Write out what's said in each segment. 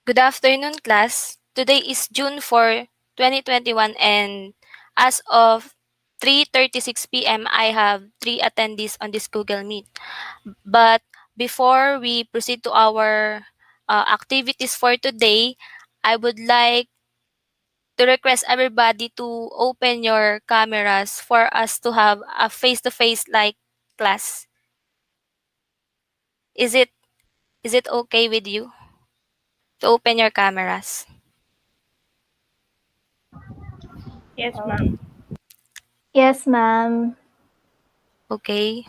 Good afternoon, class. Today is June 4, 2021, and as of 3:36 p.m., I have 3 attendees on this Google Meet. But before we proceed to our activities for today, I would like to request everybody to open your cameras for us to have a face-to-face like class. Is it okay with you to open your cameras? Yes, ma'am. Yes, ma'am. Okay.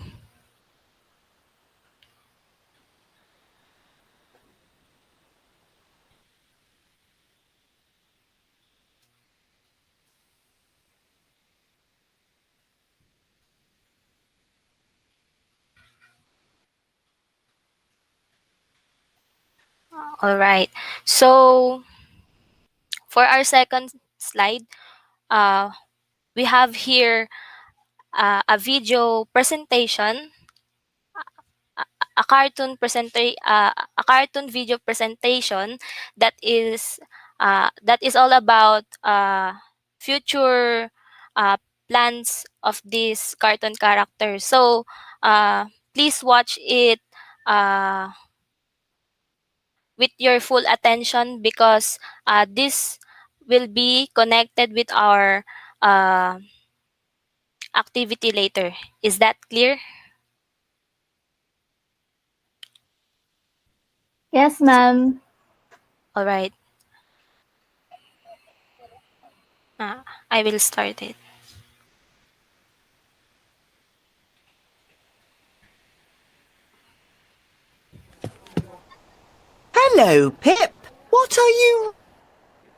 All right. So for our second slide, uh, we have here a video presentation, a cartoon video presentation that is all about future uh, plans of this cartoon character. So please watch it uh, with your full attention because this will be connected with our uh, activity later. Is that clear? Yes, ma'am. All right. I will start it. Hello, Pip. What are you...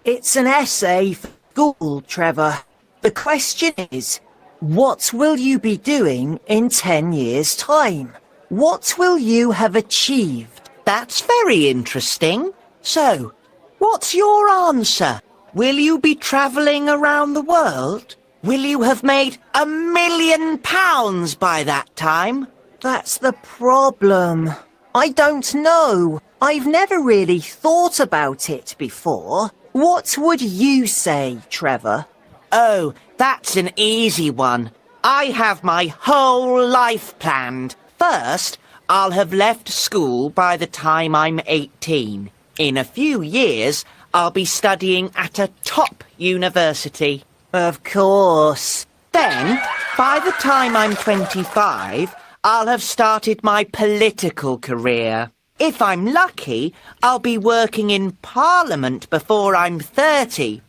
It's an essay for school, Trevor. The question is, what will you be doing in 10 years' time? What will you have achieved? That's very interesting. So, what's your answer? Will you be travelling around the world? Will you have made £1,000,000 by that time? That's the problem. I don't know. I've never really thought about it before. What would you say, Trevor? Oh, that's an easy one. I have my whole life planned. First, I'll have left school by the time I'm 18. In a few years, I'll be studying at a top university. Of course. Then, by the time I'm 25, I'll have started my political career. If I'm lucky, I'll be working in Parliament before I'm 30.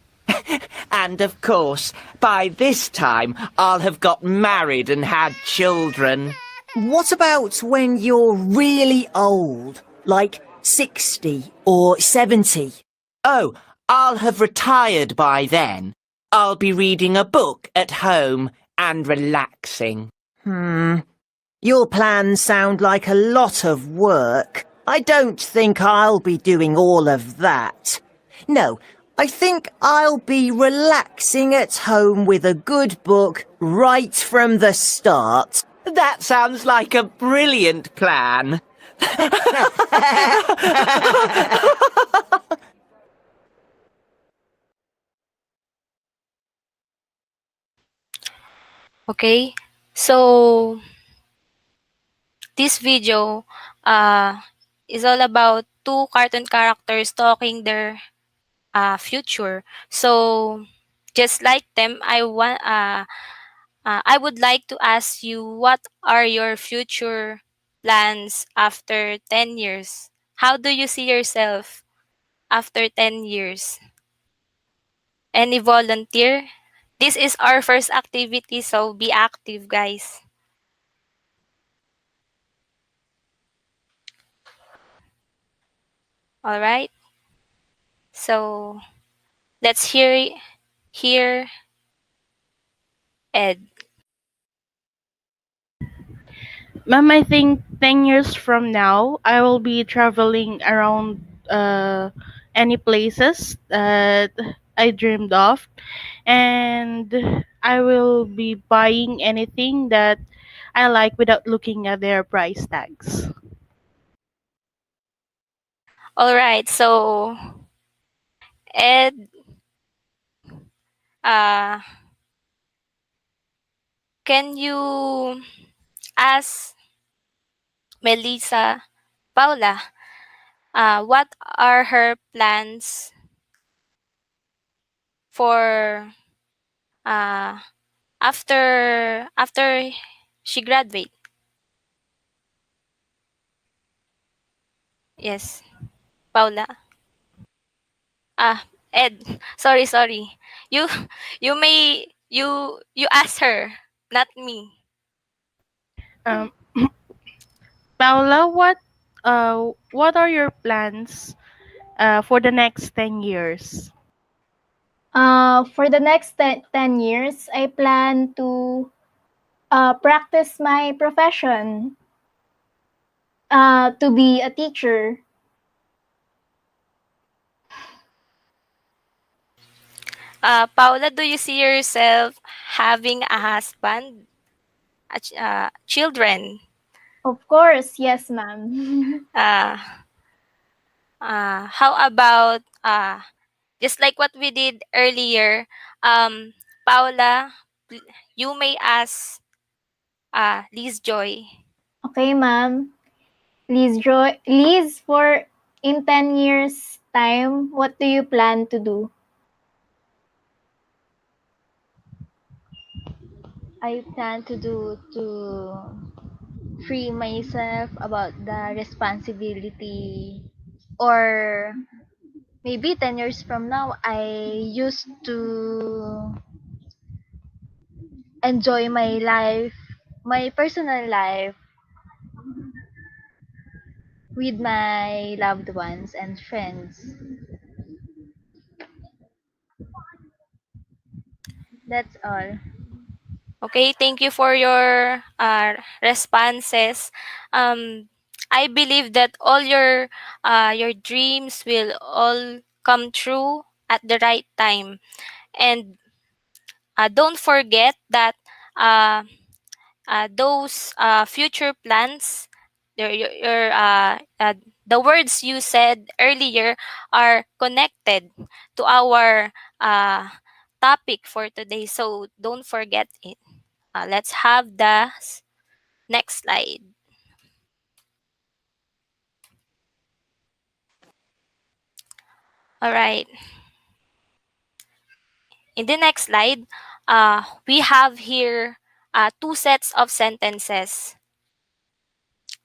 And of course, by this time, I'll have got married and had children. What about when you're really old, like 60 or 70? Oh, I'll have retired by then. I'll be reading a book at home and relaxing. Your plans sound like a lot of work. I don't think I'll be doing all of that. No, I think I'll be relaxing at home with a good book right from the start. That sounds like a brilliant plan. Okay. So this video is all about two cartoon characters talking their future. So just like them, I would like to ask you, what are your future plans after 10 years? How do you see yourself after 10 years? Any volunteer? This is our first activity, so be active, guys. All right. So let's hear Ed. Ma'am, I think 10 years from now, I will be traveling around any places that I dreamed of, and I will be buying anything that I like without looking at their price tags. All right. So Ed, uh, can you ask Melissa Paula what are her plans for uh, after she graduate? Yes, Paula. Ed. Sorry. You you ask her, not me. Um, Paula, what are your plans for the next 10 years? For the next 10 years, I plan to practice my profession, to be a teacher. Paula, do you see yourself having a husband, children? Of course, yes, ma'am. Uh, how about just like what we did earlier? Paula, you may ask Liz Joy. Okay, ma'am. Liz, for in 10 years time, what do you plan to do? I plan to do to free myself about the responsibility, or maybe 10 years from now I used to enjoy my life, my personal life with my loved ones and friends. That's all. Okay, thank you for your responses. Um, I believe that all your dreams will all come true at the right time. And don't forget that uh, those future plans, the words you said earlier are connected to our uh, topic for today. So don't forget it. Let's have the next slide. All right. In the next slide, we have here two sets of sentences.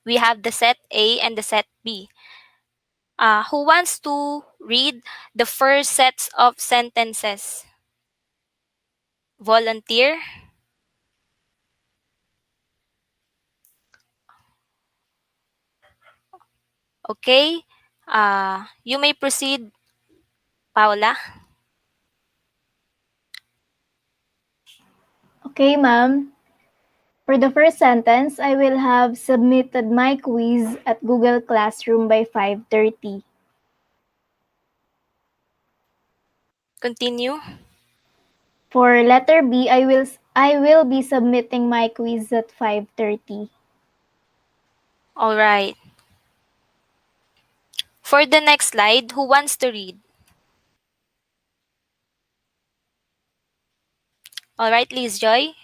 We have the set A and the set B. Who wants to read the first sets of sentences? Volunteer? Okay. You may proceed, Paula. Okay, ma'am. For the first sentence, I will have submitted my quiz at Google Classroom by 5:30. Continue. For letter B, I will be submitting my quiz at 5:30. All right. For the next slide, who wants to read? All right, Liz Joy.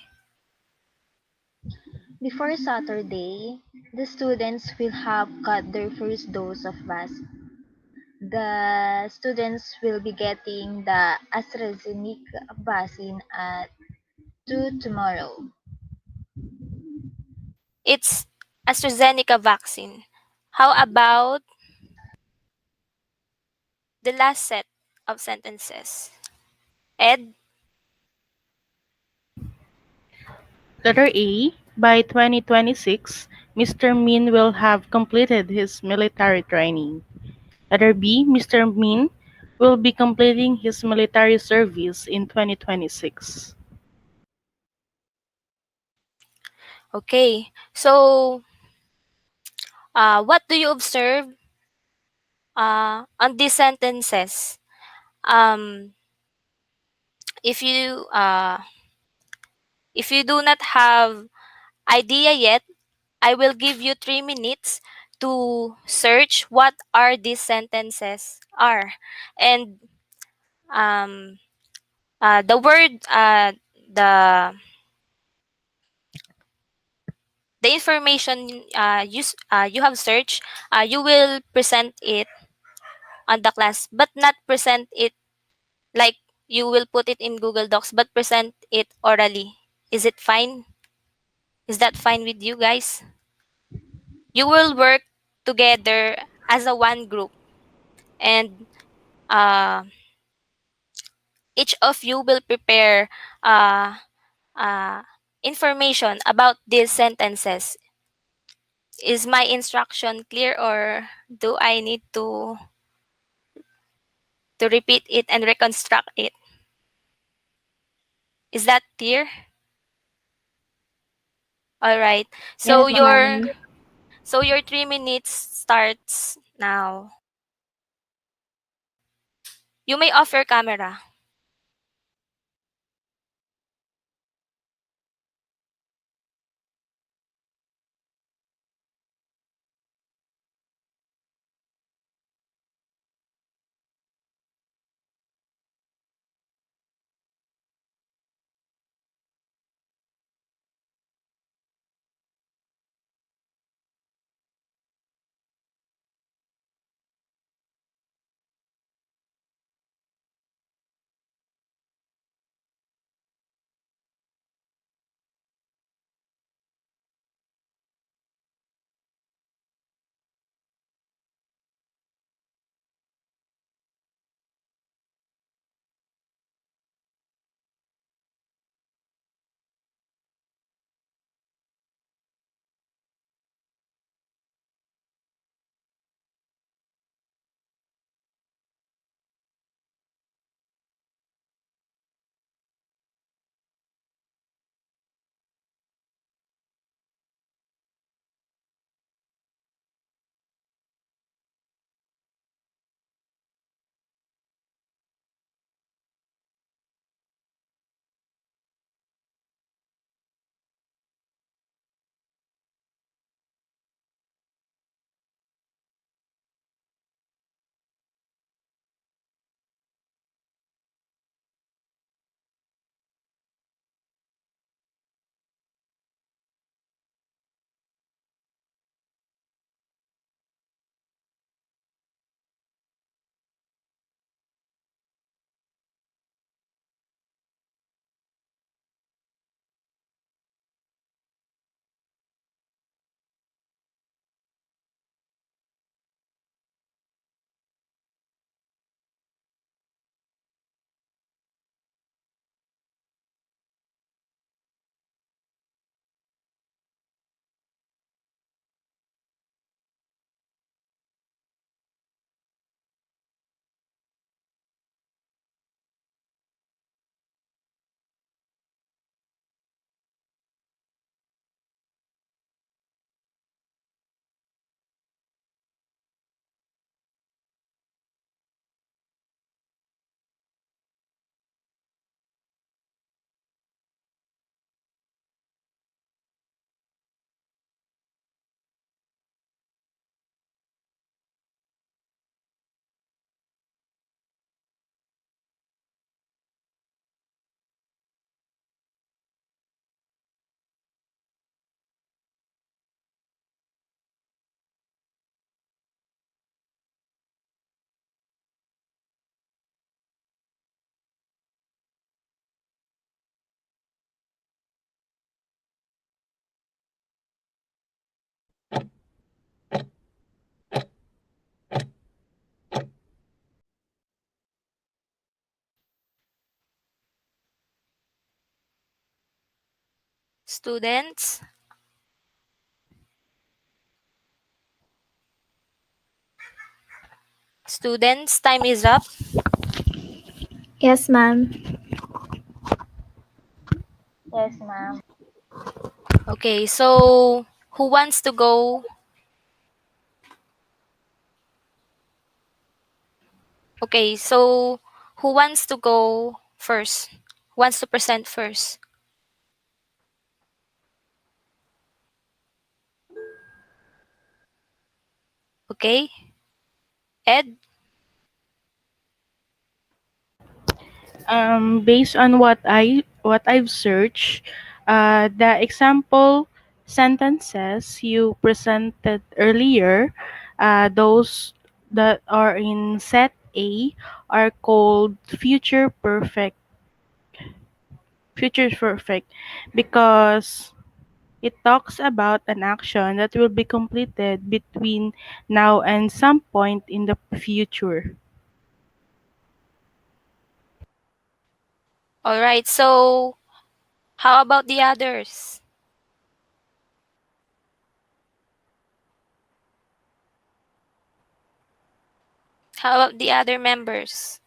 Before Saturday, the students will have got their first dose of vaccine. The students will be getting the AstraZeneca vaccine at 2 tomorrow. It's AstraZeneca vaccine. How about the last set of sentences? Ed? Letter A. By 2026, Mr. Min will have completed his military training. Letter B. Mr. Min will be completing his military service in 2026. Okay. So, what do you observe on these sentences? Um, if you if you do not have idea yet, I will give you 3 minutes to search what are these sentences are, and um the word the the information you have searched, you will present it on the class, but not present it like you will put it in Google Docs, but present it orally. Is it fine? Is that fine with you guys? You will work together as a one group, and uh, each of you will prepare uh, uh, information about these sentences. Is my instruction clear, or do I need to repeat it and reconstruct it? Is that clear? All right. So Yes, your ma'am. so your 3 minutes starts now. You may off your camera. Students, time is up. Yes, ma'am. Yes, ma'am. Okay, so who wants to go? Okay, so who wants to go first? Who wants to present first? Okay, Ed. Based on what I've searched, the example sentences you presented earlier, those that are in set A are called future perfect, because it talks about an action that will be completed between now and some point in the future. All right. So, how about the others? How about the other members?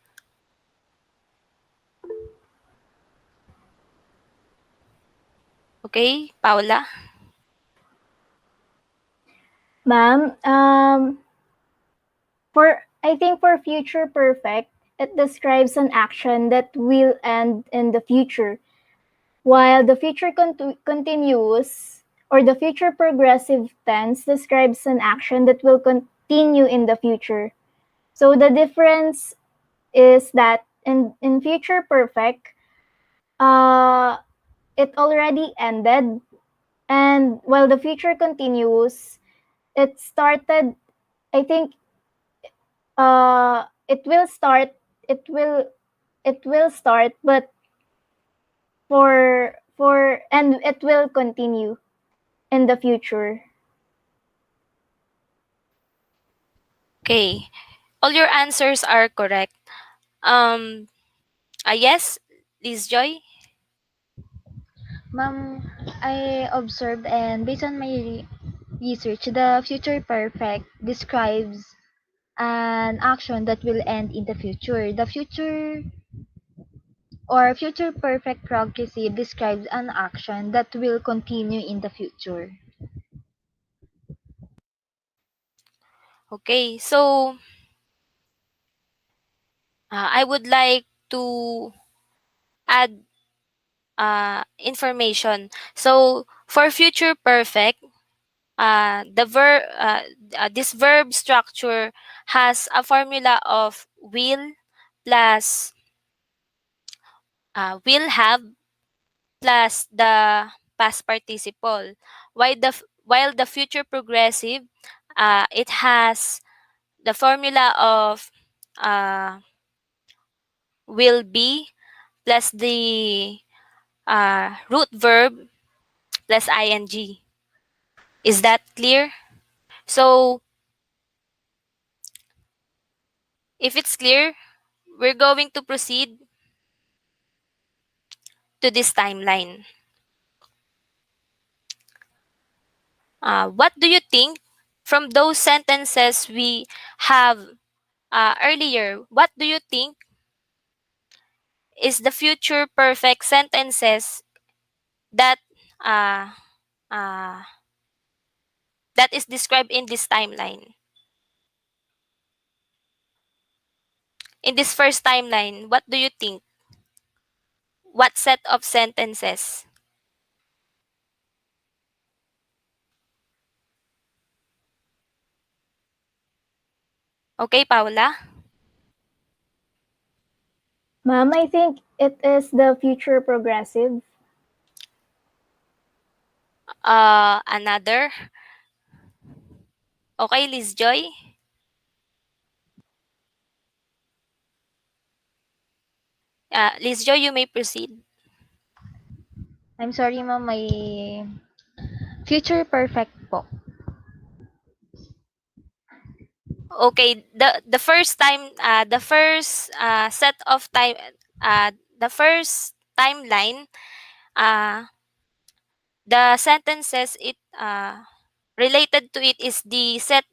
Okay, Paula. Ma'am, for I think for future perfect, it describes an action that will end in the future, while the future continuous or the future progressive tense describes an action that will continue in the future. So the difference is that in future perfect, uh, it already ended, and while the future continues, it started. I think it will start. It will it will start, but for and it will continue in the future. Okay. All your answers are correct. Um, yes, Liz Joy. Ma'am, I observed and based on my research, the future perfect describes an action that will end in the future. The future or future perfect progressive describes an action that will continue in the future. Okay, so I would like to add information. So for future perfect, this verb structure has a formula of plus will have plus the past participle. While the future progressive, it has the formula of uh, will be plus the root verb plus ing. Is that clear? So if it's clear, we're going to proceed to this timeline. What do you think from those sentences we have earlier? What do you think is the future perfect sentences that uh, uh, that is described in this timeline? In this first timeline, what do you think? What set of sentences? Okay, Paula. Ma'am, I think it is the future progressive. Another. Okay, Liz Joy. Liz Joy, you may proceed. I'm sorry, ma'am, my future perfect po. Okay, the first set of time, the first timeline, uh, the sentences it related to it is the set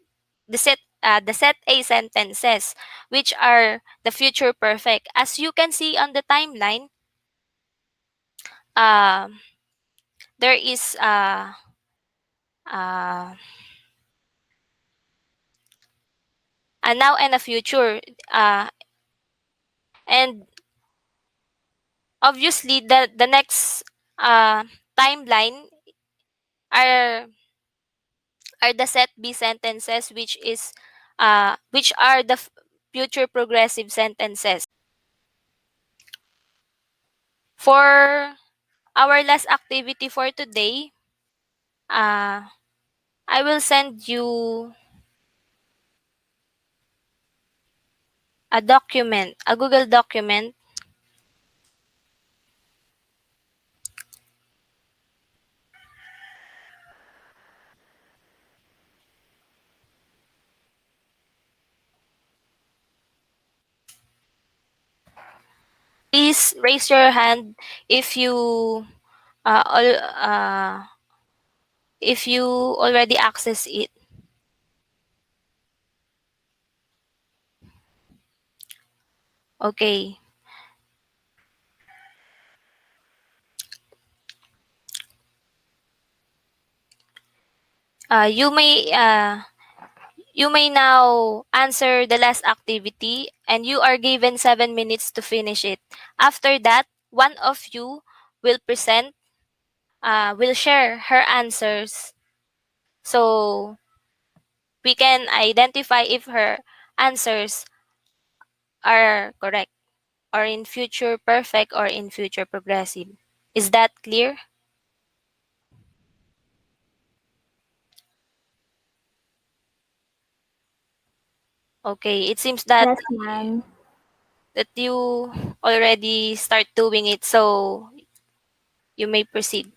A sentences, which are the future perfect. As you can see on the timeline, uh, there is uh, a now and a future, and obviously the next timeline are the set B sentences, which are the future progressive sentences. For our last activity for today, uh, I will send you a document, a Google document. Please raise your hand if you uh, al- uh, if you already access it. Okay. Uh, you may uh, you may now answer the last activity, and you are given 7 minutes to finish it. After that, one of you will present, will share her answers, so we can identify if her answers are correct, or in future perfect, or in future progressive. Is that clear? Okay, it seems Yes, ma'am. that you already start doing it, so you may proceed.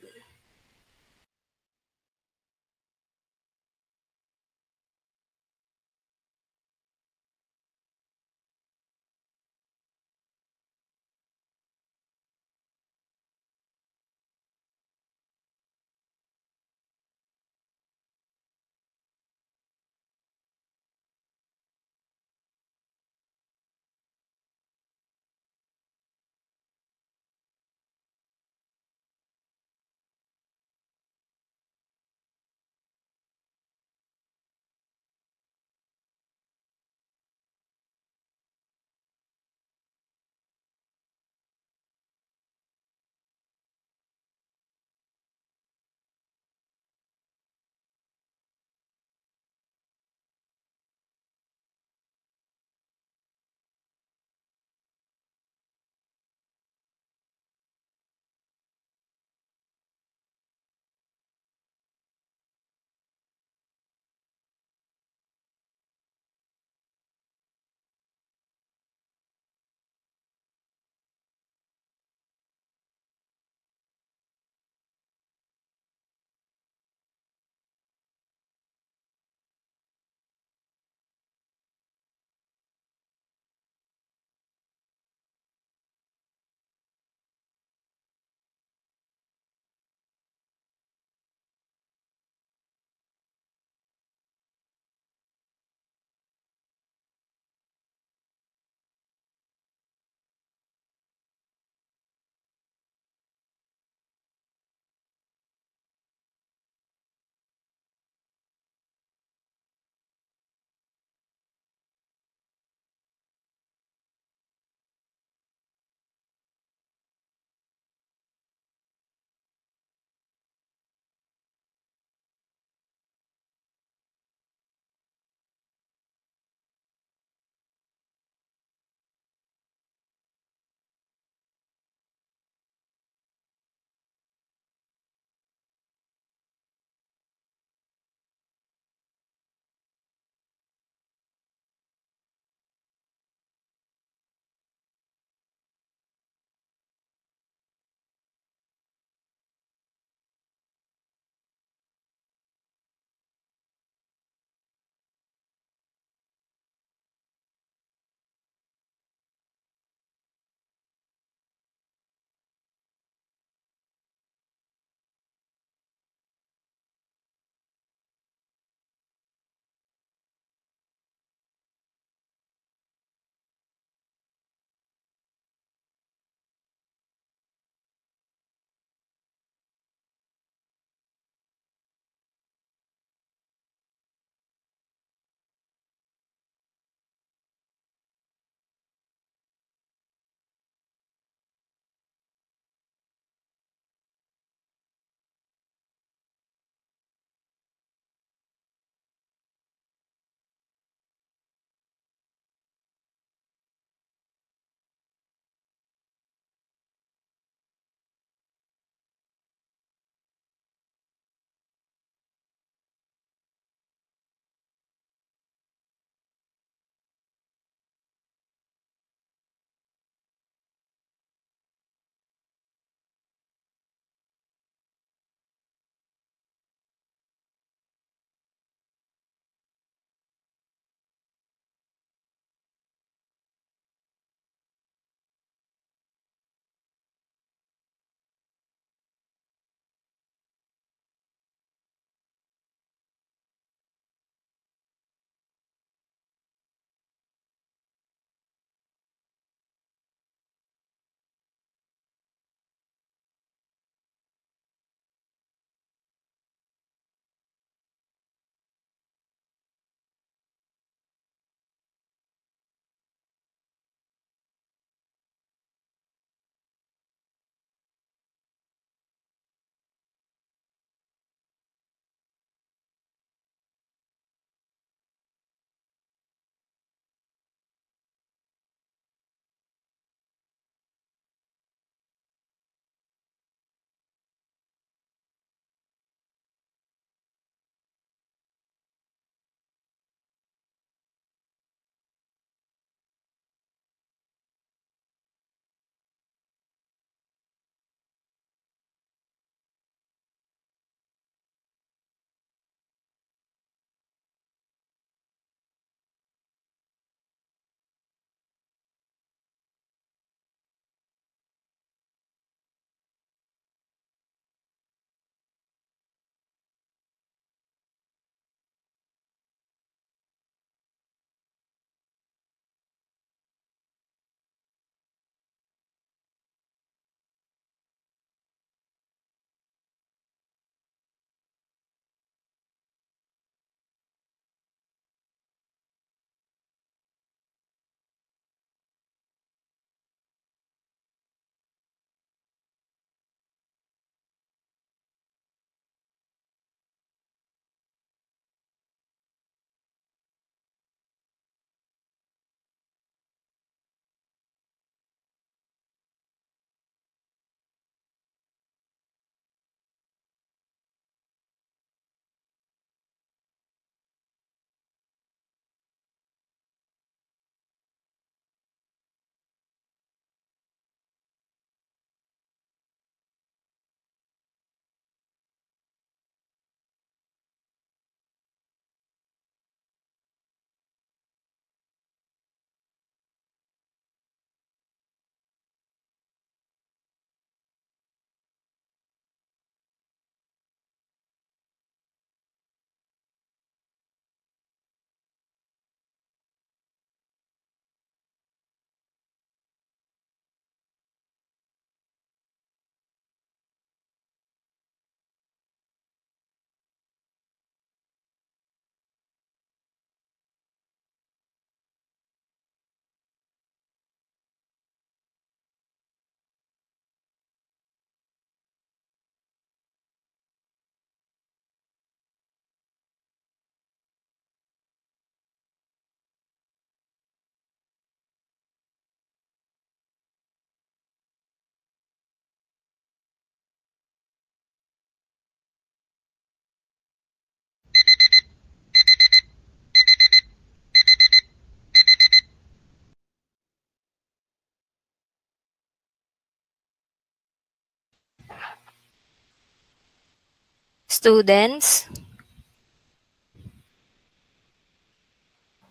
Students,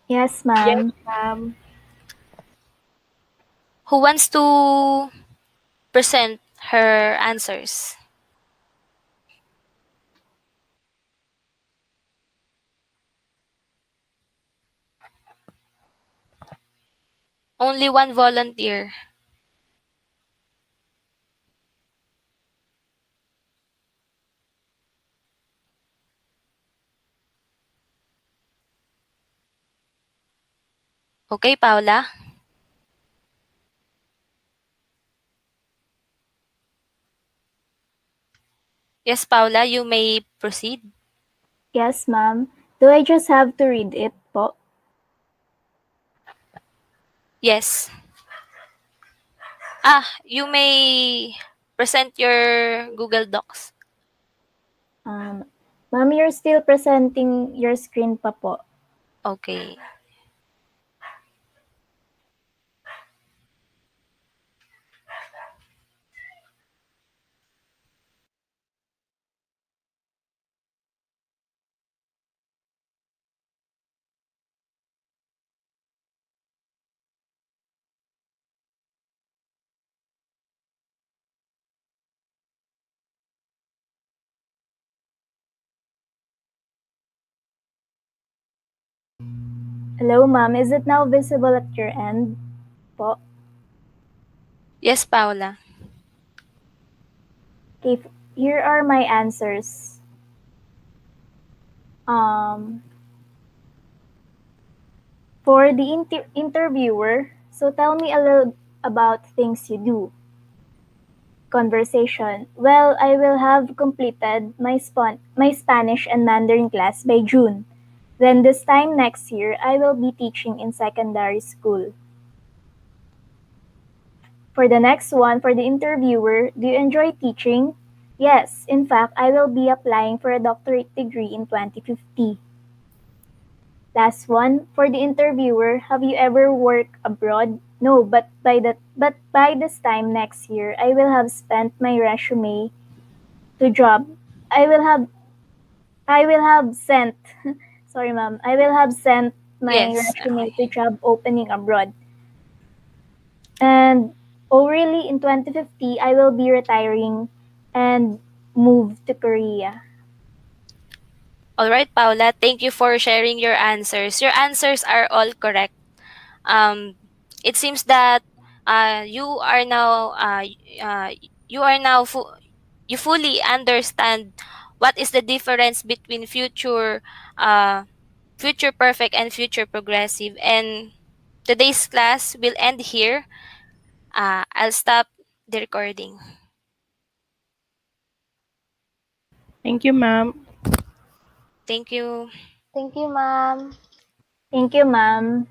Yes, Yes, ma'am. ma'am. who wants to present her answers? Only one volunteer. Okay, Paula? Yes, Paula, you may proceed. Yes, ma'am. Do I just have to read it po? Yes. You may present your Google Docs. Um, Ma'am, you're still presenting your screen pa po. Okay. Hello, ma'am. Is it now visible at your end po? Yes, Paula. Okay, here are my answers. Um, for the interviewer, so tell me a little about things you do. Conversation. Well, I will have completed my Spanish and Mandarin class by June. Then this time next year, I will be teaching in secondary school. For the next one, for the interviewer, do you enjoy teaching? Yes, in fact, I will be applying for a doctorate degree in 2050. Last one, for the interviewer, have you ever worked abroad? No, but by this time next year, I will have spent my resume to job. I will have I will have sent sorry ma'am, I will have sent my Yes. resume Okay. to job opening abroad. And oh really in 2050 I will be retiring and move to Korea. All right, Paula. Thank you for sharing your answers. Your answers are all correct. Um, it seems that you are now you are now you fully understand what is the difference between uh, future perfect and future progressive. And today's class will end here. I'll stop the recording. Thank you, ma'am. Thank you. Thank you, ma'am. Thank you ma'am.